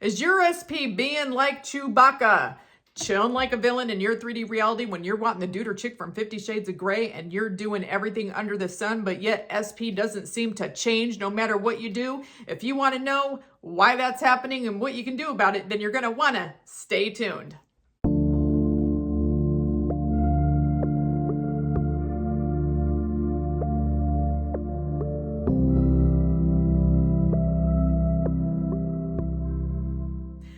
Is your SP being like Chewbacca? Chilling like a villain in your 3D reality when you're wanting the dude or chick from 50 Shades of Grey and you're doing everything under the sun, but yet SP doesn't seem to change no matter what you do? If you want to know why that's happening and what you can do about it, then you're going to want to stay tuned.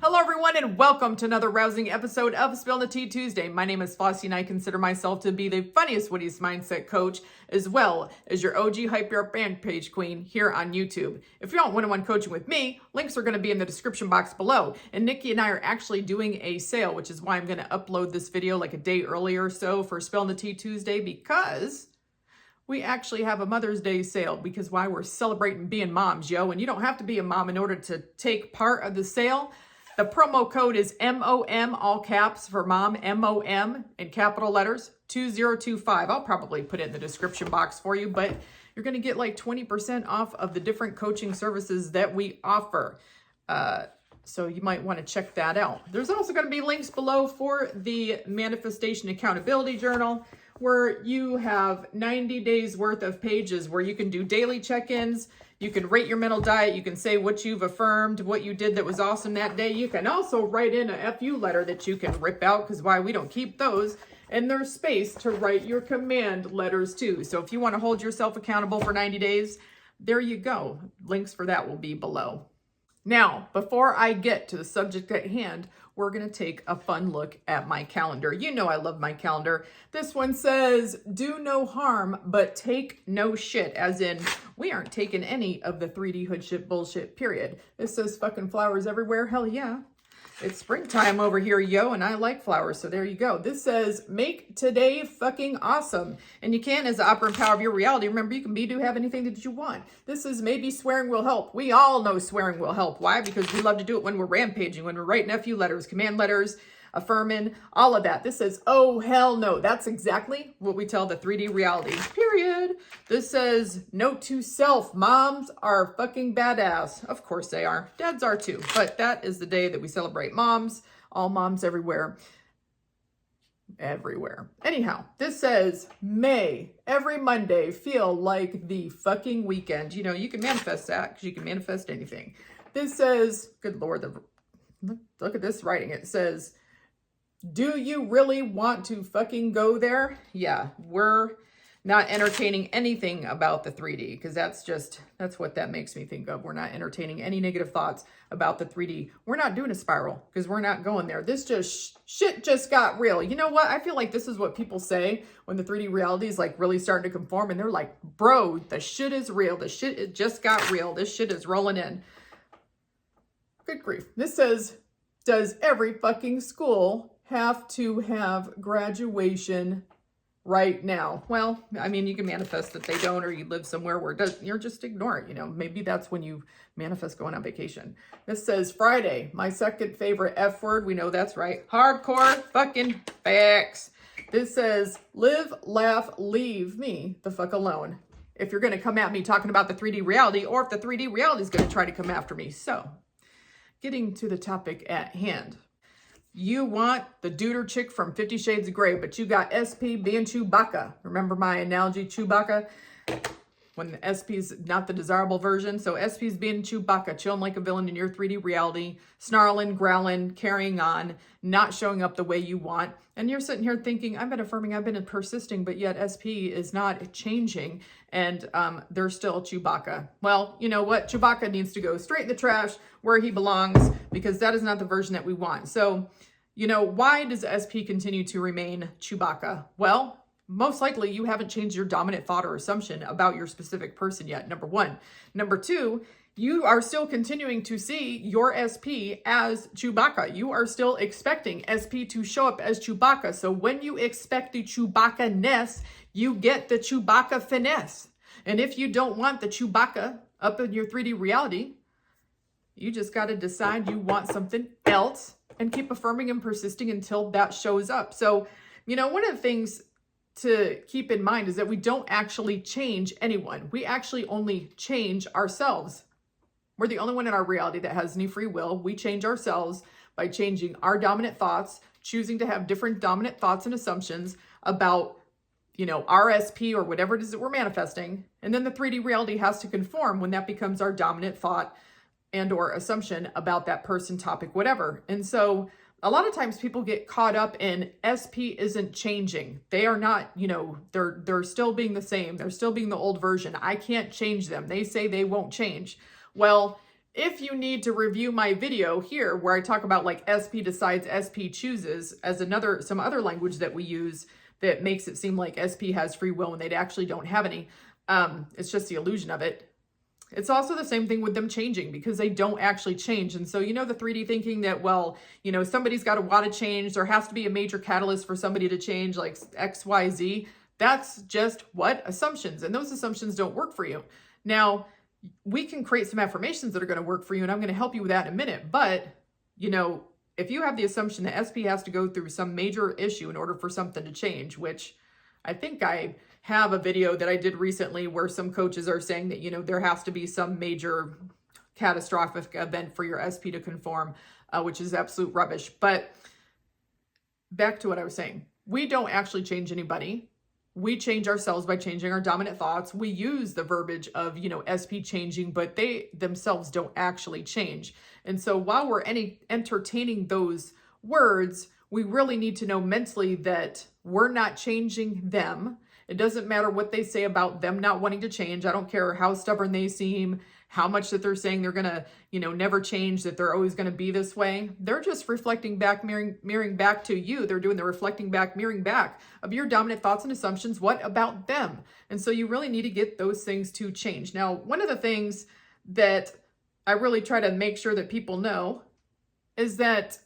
Hello everyone and welcome to another rousing episode of Spill the Tea Tuesday. My name is Flossie and I consider myself to be the funniest, wittiest mindset coach as well as your OG Hype Your Up fan page queen here on YouTube. If you want one-on-one coaching with me, links are going to be in the description box below. And Nikki and I are actually doing a sale, which is why I'm going to upload this video like a day earlier or so for Spill the Tea Tuesday, because we actually have a Mother's Day sale, because why, we're celebrating being moms, yo. And you don't have to be a mom in order to take part of the sale. The promo code is MOM, all caps for mom, MOM in capital letters, 2025. I'll probably put it in the description box for you, but you're going to get like 20% off of the different coaching services that we offer. So you might want to check that out. There's also going to be links below for the Manifestation Accountability Journal, where you have 90 days worth of pages where you can do daily check-ins. You can rate your mental diet. You can say what you've affirmed, what you did that was awesome that day. You can also write in a FU letter that you can rip out, because why, we don't keep those. And there's space to write your command letters too. So if you want to hold yourself accountable for 90 days, there you go. Links for that will be below. Now, before I get to the subject at hand, we're going to take a fun look at my calendar. You know I love my calendar. This one says, do no harm, but take no shit. As in, we aren't taking any of the 3D hood shit bullshit, period. This says fucking flowers everywhere. Hell yeah. It's springtime over here, yo, and I like flowers, so there you go. This says, make today fucking awesome. And you can, as the operant power of your reality, remember, you can be, do, have anything that you want. This is, maybe swearing will help. We all know swearing will help. Why? Because we love to do it when we're rampaging, when we're writing FU letters, command letters, affirming, all of that. This says, oh, hell no. That's exactly what we tell the 3D reality, period. This says, note to self, moms are fucking badass. Of course they are. Dads are too. But that is the day that we celebrate moms, all moms everywhere. Everywhere. Anyhow, this says, may every Monday feel like the fucking weekend. You know, you can manifest that because you can manifest anything. This says, good Lord, look at this writing. It says, do you really want to fucking go there? Yeah, we're not entertaining anything about the 3D, because that's what that makes me think of. We're not entertaining any negative thoughts about the 3D. We're not doing a spiral, because we're not going there. This shit just got real. You know what? I feel like this is what people say when the 3D reality is like really starting to conform, and they're like, bro, the shit is real. The shit, it just got real. This shit is rolling in. Good grief. This says, does every fucking school have to have graduation right now? Well, I mean, you can manifest that they don't, or you live somewhere where it does, you're just ignore it. You know, maybe that's when you manifest going on vacation. This says Friday, my second favorite F word. We know that's right. Hardcore fucking facts. This says live, laugh, leave me the fuck alone. If you're going to come at me talking about the 3D reality, or if the 3D reality is going to try to come after me. So getting to the topic at hand. You want the dude or chick from 50 Shades of Grey, but you got SP being Chewwwbacca. Remember my analogy, Chewwwbacca? When the SP's not the desirable version. So SP's being Chewwwbacca, chilling like a villain in your 3D reality, snarling, growling, carrying on, not showing up the way you want. And you're sitting here thinking, I've been affirming, I've been persisting, but yet SP is not changing. And they're still Chewwwbacca. Well, you know what? Chewwwbacca needs to go straight in the trash where he belongs, because that is not the version that we want. So, you know, why does SP continue to remain Chewwwbacca? Well, most likely you haven't changed your dominant thought or assumption about your specific person yet, number one. Number two, you are still continuing to see your SP as Chewwwbacca. You are still expecting SP to show up as Chewwwbacca. So when you expect the Chewwwbacca-ness, you get the Chewwwbacca finesse. And if you don't want the Chewwwbacca up in your 3D reality, you just got to decide you want something else and keep affirming and persisting until that shows up. So, you know, one of the things to keep in mind is that we don't actually change anyone. We actually only change ourselves. We're the only one in our reality that has any free will. We change ourselves by changing our dominant thoughts, choosing to have different dominant thoughts and assumptions about, our SP or whatever it is that we're manifesting. And then the 3D reality has to conform when that becomes our dominant thought and or assumption about that person, topic, whatever. And so a lot of times people get caught up in SP isn't changing. They are not, they're still being the same. They're still being the old version. I can't change them. They say they won't change. Well, if you need to review my video here where I talk about like SP decides, SP chooses as some other language that we use that makes it seem like SP has free will when they actually don't have any. It's just the illusion of it. It's also the same thing with them changing because they don't actually change. And so, the 3D thinking that, well, somebody's got to want to change. There has to be a major catalyst for somebody to change like X, Y, Z. That's just what? Assumptions. And those assumptions don't work for you. Now, we can create some affirmations that are going to work for you. And I'm going to help you with that in a minute. But, if you have the assumption that SP has to go through some major issue in order for something to change, which I think I have a video that I did recently where some coaches are saying that, there has to be some major catastrophic event for your SP to conform, which is absolute rubbish. But back to what I was saying. We don't actually change anybody. We change ourselves by changing our dominant thoughts. We use the verbiage of, SP changing, but they themselves don't actually change. And so while we're entertaining those words, we really need to know mentally that we're not changing them. It doesn't matter what they say about them not wanting to change. I don't care how stubborn they seem, how much that they're saying they're going to, never change, that they're always going to be this way. They're just reflecting back, mirroring back to you. They're doing the reflecting back, mirroring back of your dominant thoughts and assumptions. What about them? And so you really need to get those things to change. Now, one of the things that I really try to make sure that people know is that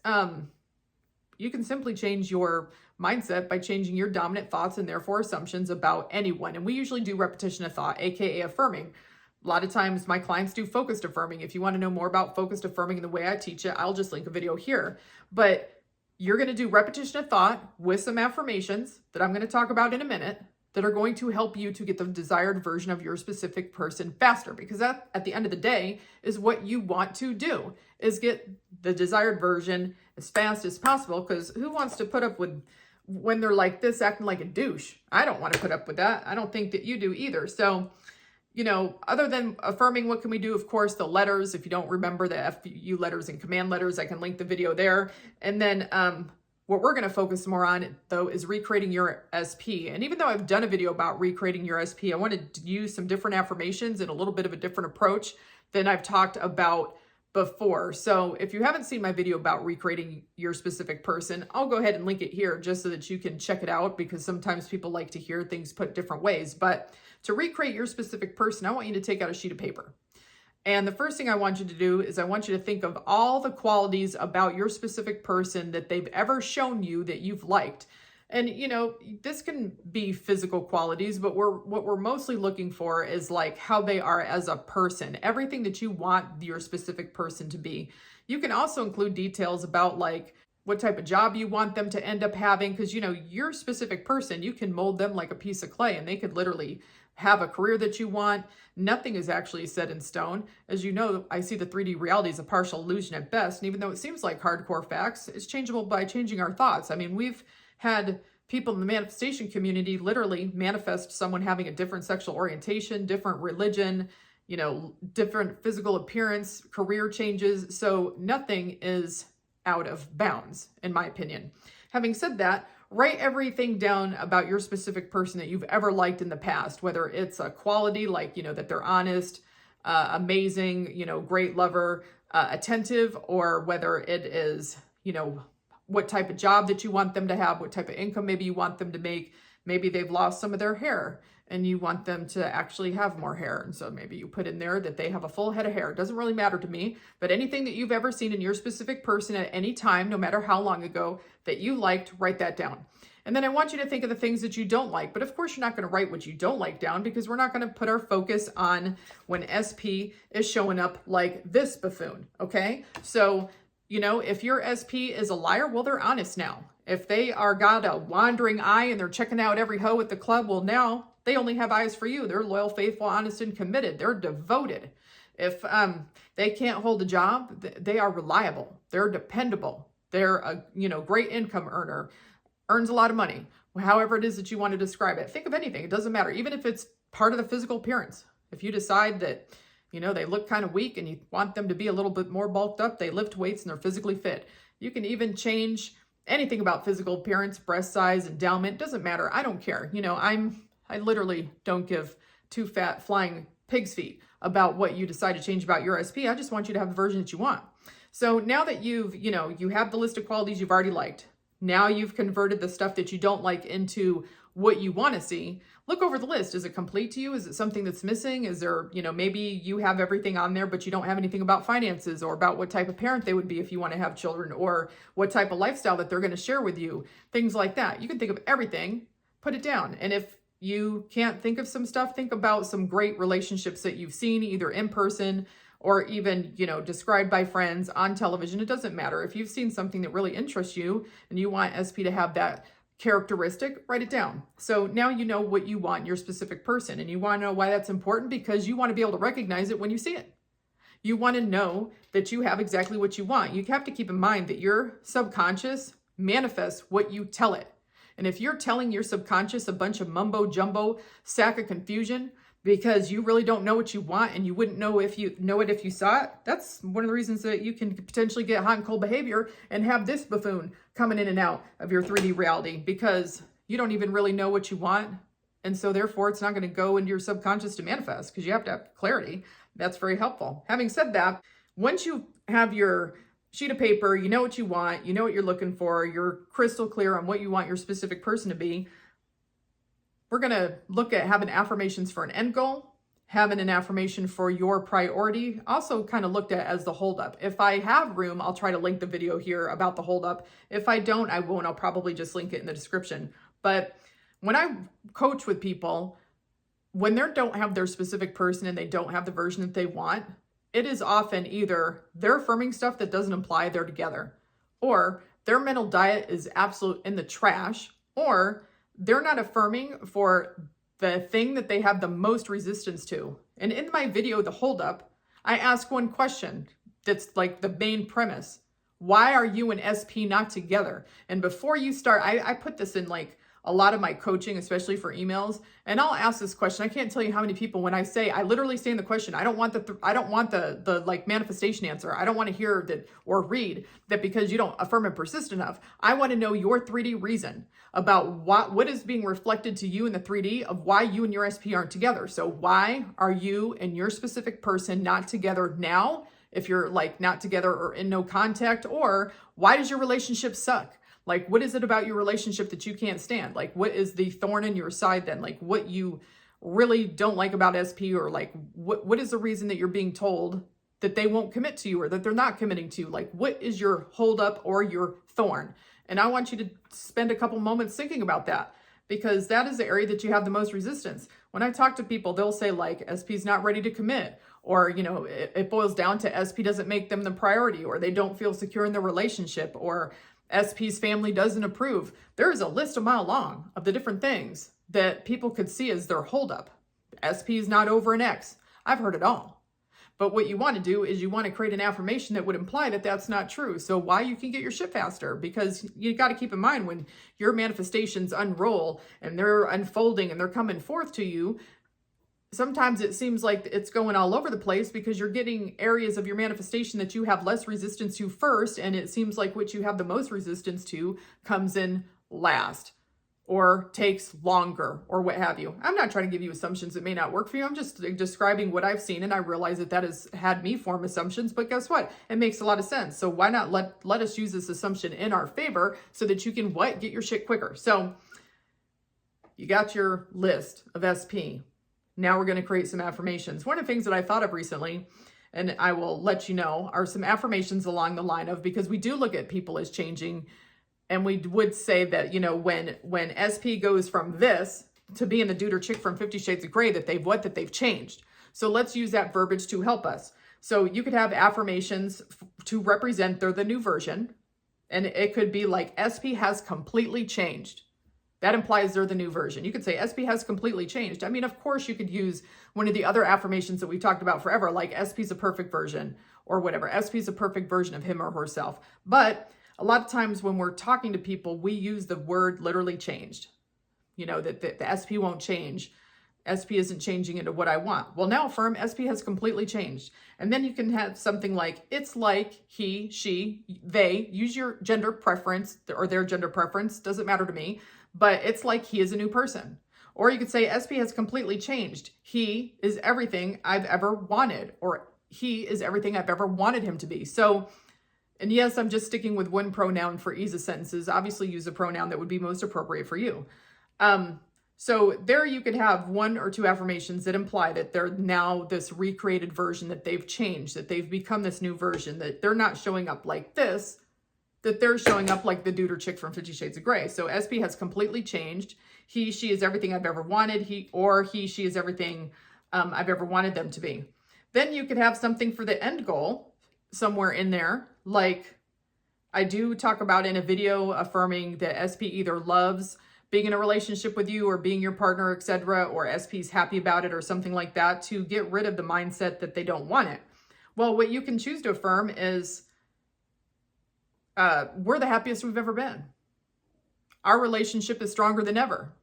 you can simply change your mindset by changing your dominant thoughts and therefore assumptions about anyone. And we usually do repetition of thought, aka affirming. A lot of times my clients do focused affirming. If you want to know more about focused affirming and the way I teach it, I'll just link a video here. But you're going to do repetition of thought with some affirmations that I'm going to talk about in a minute that are going to help you to get the desired version of your specific person faster. Because that, at the end of the day, is what you want to do, is get the desired version as fast as possible. Because who wants to put up with when they're like this, acting like a douche? I don't want to put up with that. I don't think that you do either. So, other than affirming, what can we do? Of course, the letters. If you don't remember the FU letters and command letters, I can link the video there. And then what we're going to focus more on, though, is recreating your SP. And even though I've done a video about recreating your SP, I wanted to use some different affirmations and a little bit of a different approach than I've talked about before. So if you haven't seen my video about recreating your specific person, I'll go ahead and link it here just so that you can check it out, because sometimes people like to hear things put different ways. But to recreate your specific person, I want you to take out a sheet of paper. And the first thing I want you to do is I want you to think of all the qualities about your specific person that they've ever shown you that you've liked. And, this can be physical qualities, but what we're mostly looking for is like how they are as a person, everything that you want your specific person to be. You can also include details about like what type of job you want them to end up having, because, your specific person, you can mold them like a piece of clay and they could literally have a career that you want. Nothing is actually set in stone. As you know, I see the 3D reality as a partial illusion at best. And even though it seems like hardcore facts, it's changeable by changing our thoughts. I mean, we've had people in the manifestation community literally manifest someone having a different sexual orientation, different religion, different physical appearance, career changes. So nothing is out of bounds, in my opinion. Having said that, write everything down about your specific person that you've ever liked in the past, whether it's a quality like, that they're honest, amazing, great lover, attentive, or whether it is, what type of job that you want them to have, what type of income maybe you want them to make. Maybe they've lost some of their hair and you want them to actually have more hair. And so maybe you put in there that they have a full head of hair. It doesn't really matter to me, but anything that you've ever seen in your specific person at any time, no matter how long ago, that you liked, write that down. And then I want you to think of the things that you don't like. But of course, you're not going to write what you don't like down, because we're not going to put our focus on when SP is showing up like this buffoon. Okay. So, if your SP is a liar, well, they're honest now. If they are got a wandering eye and they're checking out every hoe at the club, well, now they only have eyes for you. They're loyal, faithful, honest, and committed. They're devoted. If they can't hold a job, they are reliable. They're dependable. They're a great income earner, earns a lot of money. However it is that you want to describe it. Think of anything. It doesn't matter. Even if it's part of the physical appearance. If you decide that, they look kind of weak and you want them to be a little bit more bulked up, they lift weights and they're physically fit. You can even change anything about physical appearance, breast size, endowment. Doesn't matter. I don't care. I literally don't give two fat flying pig's feet about what you decide to change about your SP. I just want you to have the version that you want. So now that you have the list of qualities you've already liked, now you've converted the stuff that you don't like into what you want to see. Look over the list. Is it complete to you? Is it something that's missing? Is there, maybe you have everything on there, but you don't have anything about finances or about what type of parent they would be if you want to have children, or what type of lifestyle that they're going to share with you, things like that. You can think of everything, put it down. And if you can't think of some stuff, think about some great relationships that you've seen either in person or even, described by friends on television. It doesn't matter. If you've seen something that really interests you and you want SP to have that characteristic, write it down. So now you know what you want in your specific person, and you want to know why that's important, because you want to be able to recognize it when you see it. You want to know that you have exactly what you want. You have to keep in mind that your subconscious manifests what you tell it. And if you're telling your subconscious a bunch of mumbo jumbo sack of confusion because you really don't know what you want and you wouldn't know if you know it if you saw it, that's one of the reasons that you can potentially get hot and cold behavior and have this buffoon coming in and out of your 3D reality, because you don't even really know what you want. And so therefore it's not going to go into your subconscious to manifest, because you have to have clarity. That's very helpful. Having said that, once you have your sheet of paper, you know what you want, you know what you're looking for, you're crystal clear on what you want your specific person to be, we're going to look at having affirmations for an end goal, having an affirmation for your priority, also kind of looked at as the holdup. If I have room, I'll try to link the video here about the holdup. If I don't, I won't. I'll probably just link it in the description. But when I coach with people, when they don't have their specific person and they don't have the version that they want, it is often either they're affirming stuff that doesn't imply they're together, or their mental diet is absolute in the trash, or they're not affirming for the thing that they have the most resistance to. And in my video, The Holdup, I ask one question that's like the main premise. Why are you and SP not together? And before you start, I put this in like a lot of my coaching, especially for emails, and I'll ask this question. I can't tell you how many people, when I literally say in the question, I don't want the like manifestation answer. I don't want to hear that or read that because you don't affirm and persist enough. I want to know your 3D reason about what is being reflected to you in the 3D of why you and your SP aren't together. So why are you and your specific person not together now, if you're like not together or in no contact? Or why does your relationship suck? Like, what is it about your relationship that you can't stand? Like, what is the thorn in your side then? Like, what you really don't like about SP, or like, what is the reason that you're being told that they won't commit to you, or that they're not committing to you? Like, what is your holdup or your thorn? And I want you to spend a couple moments thinking about that, because that is the area that you have the most resistance. When I talk to people, they'll say like, SP's not ready to commit, or, it boils down to SP doesn't make them the priority, or they don't feel secure in their relationship, or SP's family doesn't approve. There is a list a mile long of the different things that people could see as their holdup. SP's not over an X. I've heard it all. But what you want to do is you want to create an affirmation that would imply that that's not true. So why you can get your shit faster, because you got to keep in mind when your manifestations unroll and they're unfolding and they're coming forth to you, sometimes it seems like it's going all over the place because you're getting areas of your manifestation that you have less resistance to first, and it seems like what you have the most resistance to comes in last or takes longer or what have you. I'm not trying to give you assumptions that may not work for you. I'm just describing what I've seen, and I realize that has had me form assumptions, but guess what? It makes a lot of sense. So why not let us use this assumption in our favor so that you can get your shit quicker. So you got your list of SP. Now we're going to create some affirmations. One of the things that I thought of recently, and I will let you know, are some affirmations along the line of, because we do look at people as changing, and we would say that, when SP goes from this to being the dude or chick from 50 Shades of Grey, that they've changed. So let's use that verbiage to help us. So you could have affirmations to represent they're the new version, and it could be like, SP has completely changed. That implies they're the new version. You could say SP has completely changed. I mean, of course, you could use one of the other affirmations that we've talked about forever, like SP's a perfect version or whatever. SP's a perfect version of him or herself. But a lot of times when we're talking to people, we use the word literally changed. You know, that the SP won't change. SP isn't changing into what I want. Well, now affirm SP has completely changed. And then you can have something like, it's like he, she, they, use your gender preference or their gender preference, doesn't matter to me, but it's like he is a new person. Or you could say SP has completely changed. He is everything I've ever wanted, or he is everything I've ever wanted him to be. So, and yes, I'm just sticking with one pronoun for ease of sentences. Obviously use a pronoun that would be most appropriate for you. So there you could have one or two affirmations that imply that they're now this recreated version, that they've changed, that they've become this new version, that they're not showing up like this, that they're showing up like the dude or chick from 50 Shades of Grey. So SP has completely changed. He, she is everything I've ever wanted. He, she is everything I've ever wanted them to be. Then you could have something for the end goal somewhere in there. Like I do talk about in a video affirming that SP either loves being in a relationship with you or being your partner, etc., or SP's happy about it or something like that, to get rid of the mindset that they don't want it. Well, what you can choose to affirm is, we're the happiest we've ever been. Our relationship is stronger than ever.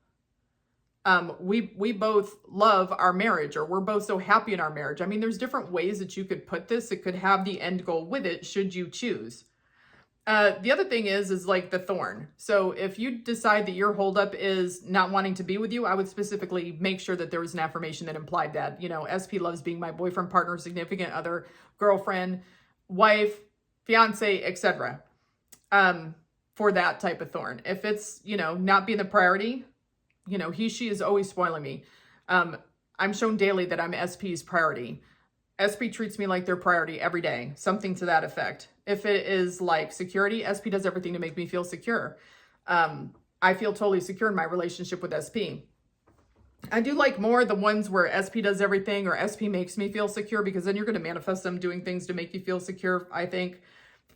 We both love our marriage, or we're both so happy in our marriage. I mean, there's different ways that you could put this. It could have the end goal with it, should you choose. The other thing is like the thorn. So if you decide that your holdup is not wanting to be with you, I would specifically make sure that there was an affirmation that implied that, you know, SP loves being my boyfriend, partner, significant other, girlfriend, wife, fiance, etc. For that type of thorn. If it's, you know, not being the priority, you know, he, she is always spoiling me. I'm shown daily that I'm SP's priority. SP treats me like their priority every day, something to that effect. If it is like security, SP does everything to make me feel secure. I feel totally secure in my relationship with SP. I do like more the ones where SP does everything or SP makes me feel secure, because then you're going to manifest them doing things to make you feel secure, I think,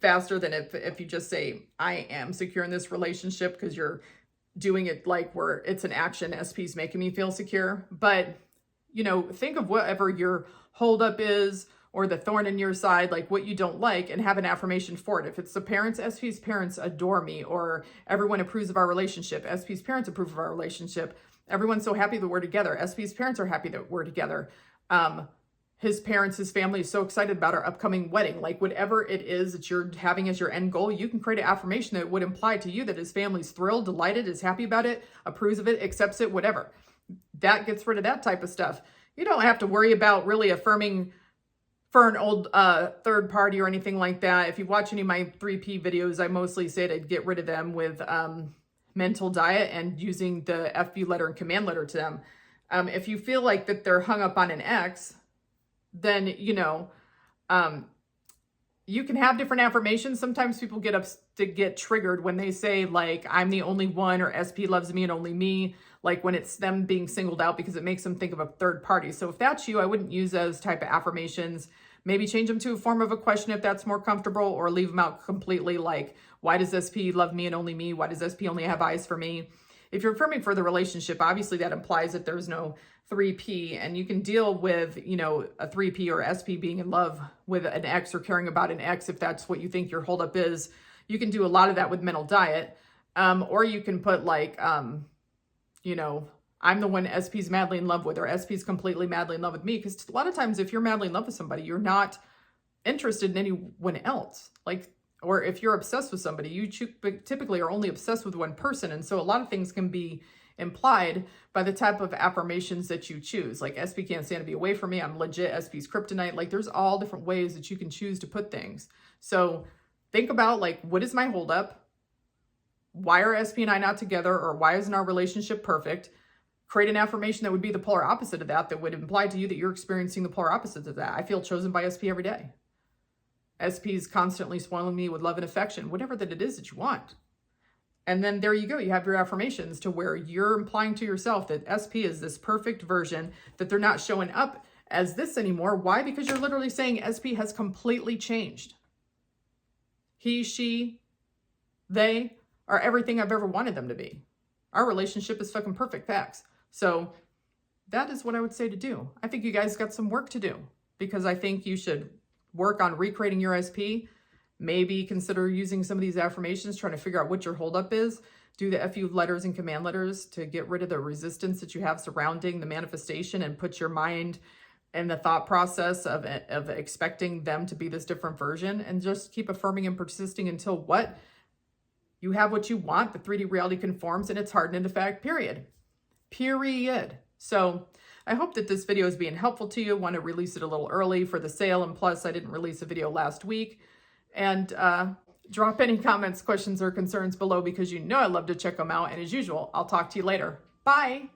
faster than if you just say, I am secure in this relationship, because you're doing it like where it's an action, SP's making me feel secure. But, you know, think of whatever your holdup is, or the thorn in your side, like what you don't like, and have an affirmation for it. If it's the parents, SP's parents adore me, or everyone approves of our relationship. SP's parents approve of our relationship. Everyone's so happy that we're together. SP's parents are happy that we're together. His parents, his family is so excited about our upcoming wedding. Like whatever it is that you're having as your end goal, you can create an affirmation that would imply to you that his family's thrilled, delighted, is happy about it, approves of it, accepts it, whatever. That gets rid of that type of stuff. You don't have to worry about really affirming for an old third party or anything like that. If you watch any of my 3P videos, I mostly say to get rid of them with mental diet and using the FB letter and command letter to them. If you feel like that they're hung up on an ex, then, you know, you can have different affirmations. Sometimes people get triggered when they say like, I'm the only one, or SP loves me and only me, like when it's them being singled out, because it makes them think of a third party. So if that's you, I wouldn't use those type of affirmations. Maybe change them to a form of a question if that's more comfortable, or leave them out completely, like, why does SP love me and only me? Why does SP only have eyes for me? If you're affirming for the relationship, obviously that implies that there's no 3P, and you can deal with, you know, a 3P or SP being in love with an ex or caring about an ex, if that's what you think your holdup is. You can do a lot of that with mental diet, or you can put like, you know, I'm the one SP's madly in love with, or SP's completely madly in love with me. Because a lot of times if you're madly in love with somebody, you're not interested in anyone else. Like, or if you're obsessed with somebody, you typically are only obsessed with one person. And so a lot of things can be implied by the type of affirmations that you choose. Like, SP can't stand to be away from me. I'm legit SP's kryptonite. Like, there's all different ways that you can choose to put things. So think about, like, what is my holdup? Why are SP and I not together? Or why isn't our relationship perfect? Create an affirmation that would be the polar opposite of that, that would imply to you that you're experiencing the polar opposite of that. I feel chosen by SP every day. SP's constantly spoiling me with love and affection, whatever that it is that you want. And then there you go. You have your affirmations to where you're implying to yourself that SP is this perfect version, that they're not showing up as this anymore. Why? Because you're literally saying SP has completely changed. He, she, they are everything I've ever wanted them to be. Our relationship is fucking perfect. Facts. So that is what I would say to do. I think you guys got some work to do, because I think you should work on recreating your SP. Maybe consider using some of these affirmations, trying to figure out what your holdup is. Do the FU letters and command letters to get rid of the resistance that you have surrounding the manifestation, and put your mind in the thought process of expecting them to be this different version, and just keep affirming and persisting until what? You have what you want. The 3D reality conforms and it's hardened into fact, period. Period. So I hope that this video is being helpful to you. I want to release it a little early for the sale, and plus I didn't release a video last week. And drop any comments, questions, or concerns below, because you know I love to check them out. And as usual, I'll talk to you later. Bye.